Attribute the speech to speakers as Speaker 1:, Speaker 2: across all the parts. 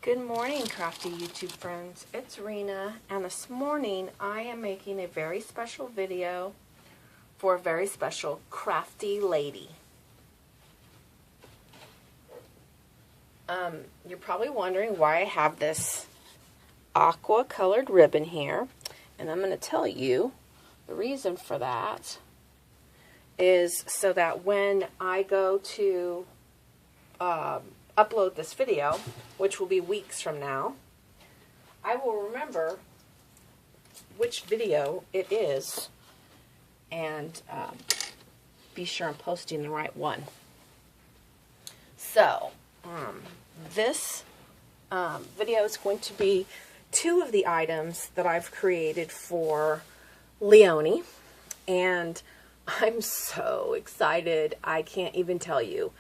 Speaker 1: Good morning, Crafty YouTube friends. It's Rena, and this morning I am making a very special video for a very special crafty lady. You're probably wondering why I have this aqua colored ribbon here, and I'm going to tell you the reason for that is so that when I go to upload this video, which will be weeks from now, I will remember which video it is and be sure I'm posting the right one. So, this video is going to be two of the items that I've created for Leonie, and I'm so excited. I can't even tell you.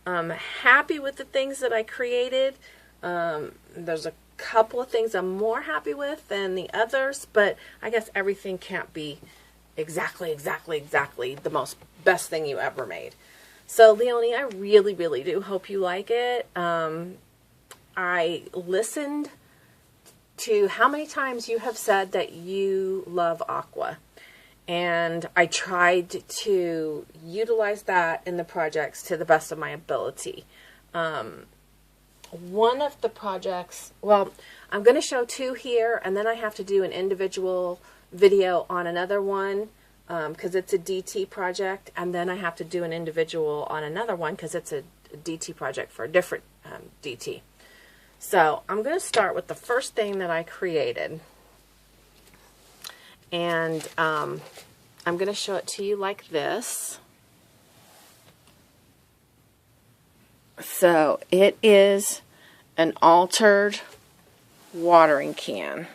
Speaker 1: I'm happy with the things that I created. There's a couple of things I'm more happy with than the others, but I guess everything can't be exactly the best thing you ever made. So Leonie, I really do hope you like it. I listened to how many times you have said that you love aqua, and I tried to utilize that in the projects to the best of my ability. One of the projects, well, I'm going to show two here, and then I have to do an individual video on another one because it's a DT project, and then I have to do an individual on another one because it's a DT project for a different DT. So I'm going to start with the first thing that I created. And I'm going to show it to you like this. So it is an altered watering can.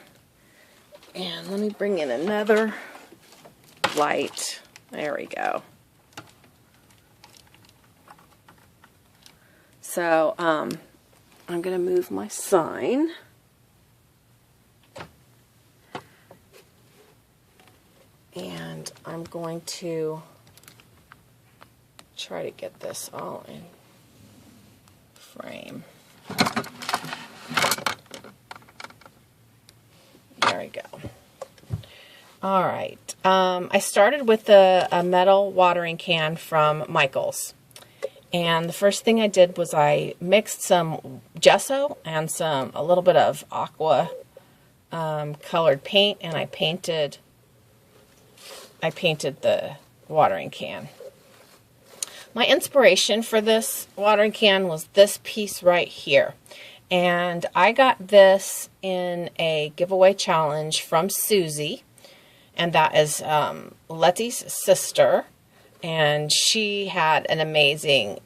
Speaker 1: And let me bring in another light. There we go. So I'm going to move my sign. And I'm going to try to get this all in frame. There we go. All right. I started with a metal watering can from Michael's. And the first thing I did was I mixed some gesso and a little bit of aqua colored paint, and I painted the watering can. My inspiration for this watering can was this piece right here. And I got this in a giveaway challenge from Susie. And that is Letty's sister. And she had an amazing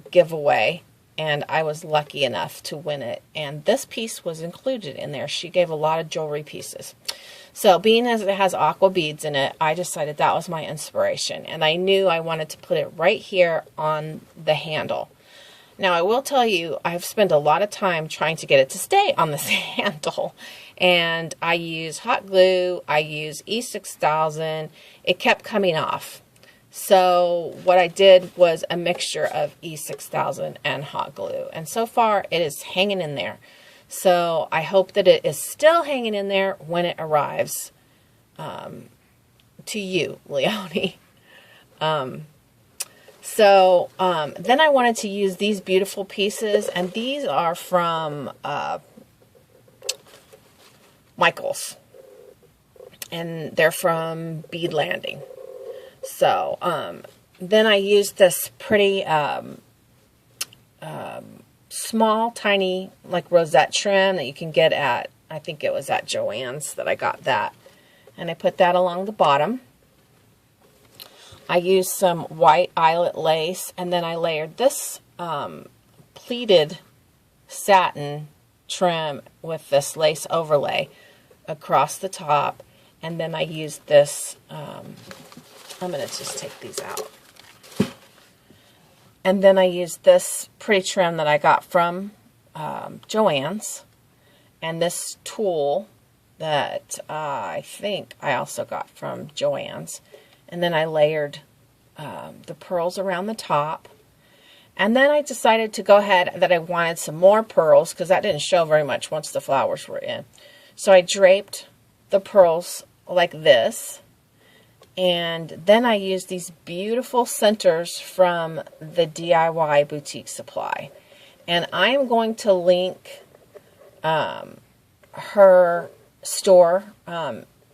Speaker 1: giveaway. And I was lucky enough to win it. And this piece was included in there. She gave a lot of jewelry pieces. So being as it has aqua beads in it, I decided that was my inspiration. And I knew I wanted to put it right here on the handle. Now I will tell you, I've spent a lot of time trying to get it to stay on this handle. And I use hot glue, I use E6000. It kept coming off. So what I did was a mixture of E6000 and hot glue. And so far it is hanging in there. So I hope that it is still hanging in there when it arrives to you, Leonie. Then I wanted to use these beautiful pieces, and these are from Michael's, and they're from Bead Landing. So then I used this pretty small, tiny, like rosette trim that you can get at, I think it was at Joann's that I got that. And I put that along the bottom. I used some white eyelet lace, and then I layered this pleated satin trim with this lace overlay across the top. And then I used this, I'm going to just take these out. And then I used this pretty trim that I got from Joann's, and this tulle that I think I also got from Joann's. And then I layered the pearls around the top, And then I decided to go ahead that I wanted some more pearls because that didn't show very much once the flowers were in. So I draped the pearls like this. And then I used these beautiful centers from the DIY Boutique Supply. And I am going to link her store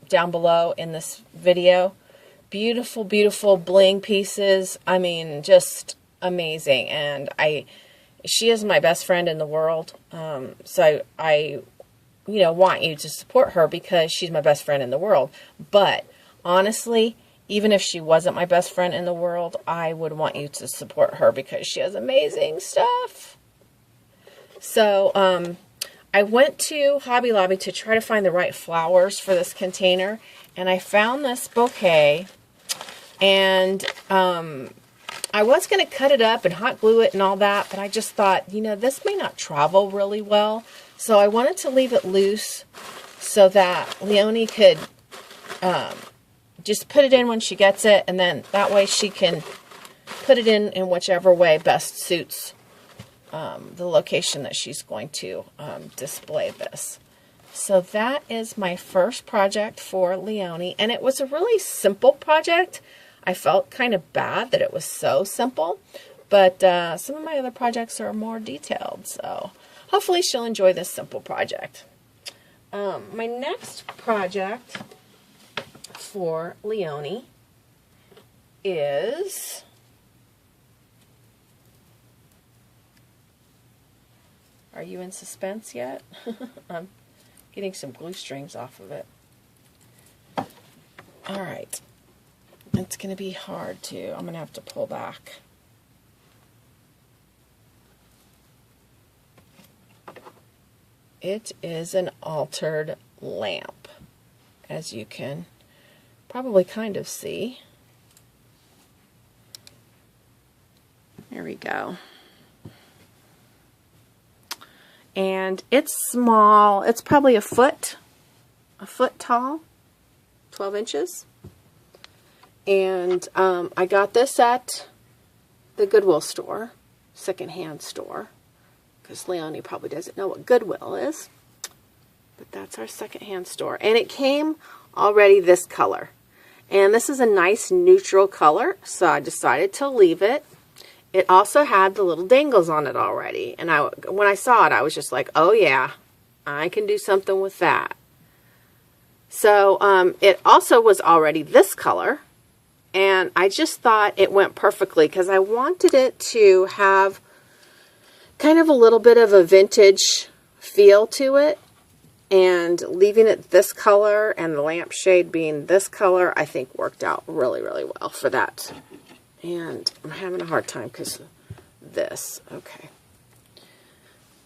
Speaker 1: down below in this video. Beautiful, beautiful bling pieces. I mean, just amazing. And she is my best friend in the world. So I want you to support her because she's my best friend in the world. But honestly, even if she wasn't my best friend in the world, I would want you to support her because she has amazing stuff. So, I went to Hobby Lobby to try to find the right flowers for this container, and I found this bouquet, and I was going to cut it up and hot glue it and all that, but I just thought, this may not travel really well, so I wanted to leave it loose so that Leonie could just put it in when she gets it, and then that way she can put it in whichever way best suits the location that she's going to display this. So that is my first project for Leonie, and it was a really simple project. I felt kind of bad that it was so simple, but some of my other projects are more detailed, so hopefully she'll enjoy this simple project. My next project for Leonie is Are you in suspense yet? I'm getting some glue strings off of it. Alright. It's going to be hard too. I'm going to have to pull back. It is an altered lamp, as you can probably kind of see. There we go. And it's small. It's probably a foot tall, 12 inches. And I got this at the Goodwill store, secondhand store, because Leonie probably doesn't know what Goodwill is. But that's our secondhand store. And it came already this color. And this is a nice neutral color, so I decided to leave it. It also had the little dangles on it already. And when I saw it, I was just like, oh yeah, I can do something with that. So it also was already this color. And I just thought it went perfectly because I wanted it to have kind of a little bit of a vintage feel to it. And leaving it this color and the lampshade being this color, I think worked out really, really well for that. And I'm having a hard time because of this. Okay.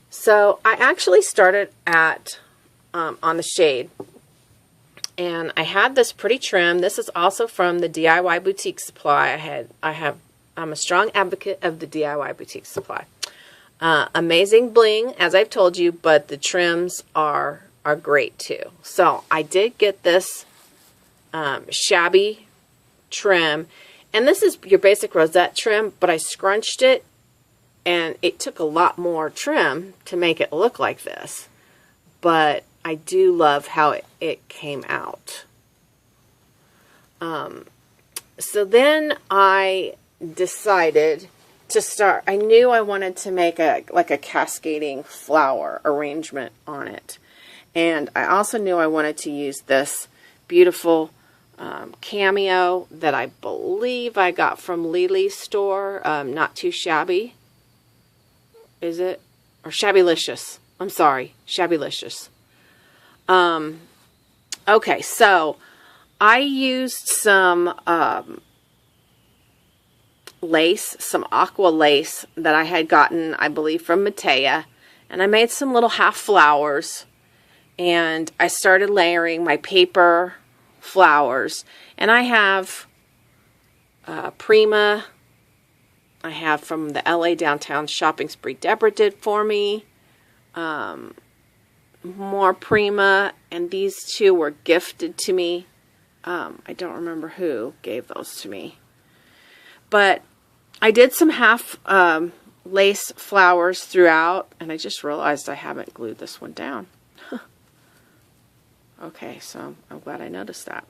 Speaker 1: So I actually started at on the shade. And I had this pretty trim. This is also from the DIY Boutique Supply. I'm a strong advocate of the DIY Boutique Supply. Amazing bling, as I've told you, but the trims are great too. So I did get this shabby trim, and this is your basic rosette trim, but I scrunched it, and it took a lot more trim to make it look like this. But I do love how it came out. So then I decided to start. I knew I wanted to make a cascading flower arrangement on it. And I also knew I wanted to use this beautiful cameo that I believe I got from Lily's store. Not Too Shabby. Is it? Or Shabbylicious. I'm sorry. Shabbylicious. Okay, so I used some lace, some aqua lace that I had gotten, I believe, from Matea. And I made some little half flowers. And I started layering my paper flowers. And I have Prima. I have from the LA Downtown Shopping Spree Deborah did for me. More Prima. And these two were gifted to me. I don't remember who gave those to me. But I did some half lace flowers throughout, and I just realized I haven't glued this one down. Okay, so I'm glad I noticed that.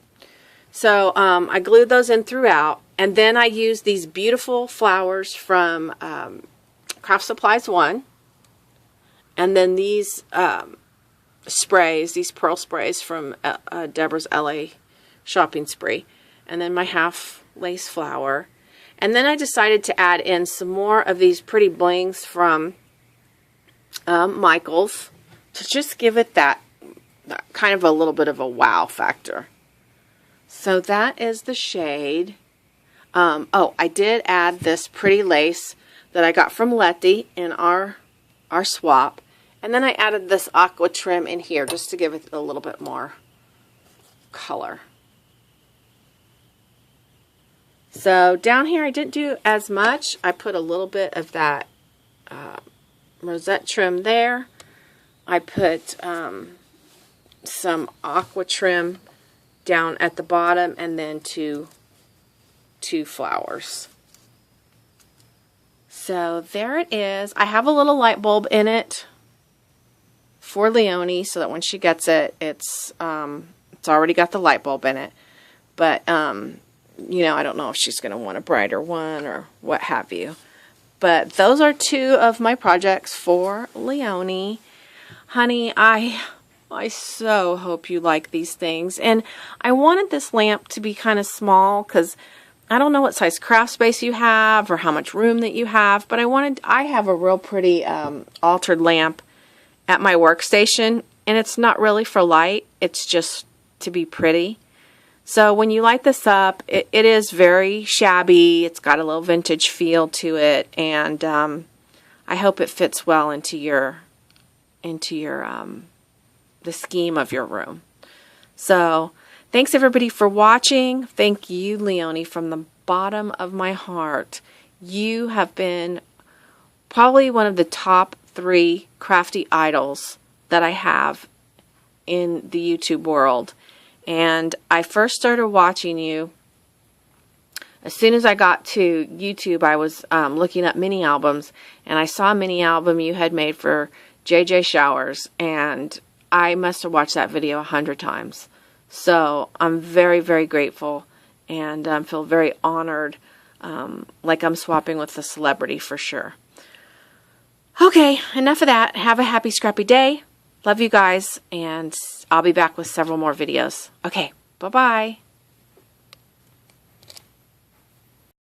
Speaker 1: So I glued those in throughout, and then I used these beautiful flowers from Craft Supplies 1, and then these sprays, these pearl sprays from Deborah's LA shopping spree, and then my half lace flower. And then I decided to add in some more of these pretty blings from Michaels to just give it that kind of a little bit of a wow factor. So that is the shade. Oh, I did add this pretty lace that I got from Letty in our swap. And then I added this aqua trim in here just to give it a little bit more color. So down here I didn't do as much. I put a little bit of that rosette trim there. I put some aqua trim down at the bottom, and then two flowers. So there it is. I have a little light bulb in it for Leonie, so that when she gets it, it's already got the light bulb in it. But you know, I don't know if she's going to want a brighter one or what have you. But those are two of my projects for Leonie. Honey, I so hope you like these things. And I wanted this lamp to be kind of small because I don't know what size craft space you have or how much room that you have, but I have a real pretty altered lamp at my workstation, and it's not really for light, it's just to be pretty. So when you light this up, it is very shabby. It's got a little vintage feel to it, and I hope it fits well into the scheme of your room. So thanks everybody for watching. Thank you, Leonie, from the bottom of my heart. You have been probably one of the top 3 crafty idols that I have in the YouTube world. And I first started watching you as soon as I got to YouTube. I was looking up mini albums, and I saw a mini album you had made for JJ Showers, and I must have watched that video 100 times. So I'm very, very grateful, and feel very honored, like I'm swapping with a celebrity for sure. Okay, enough of that. Have a happy, scrappy day. Love you guys, and I'll be back with several more videos. Okay, bye-bye.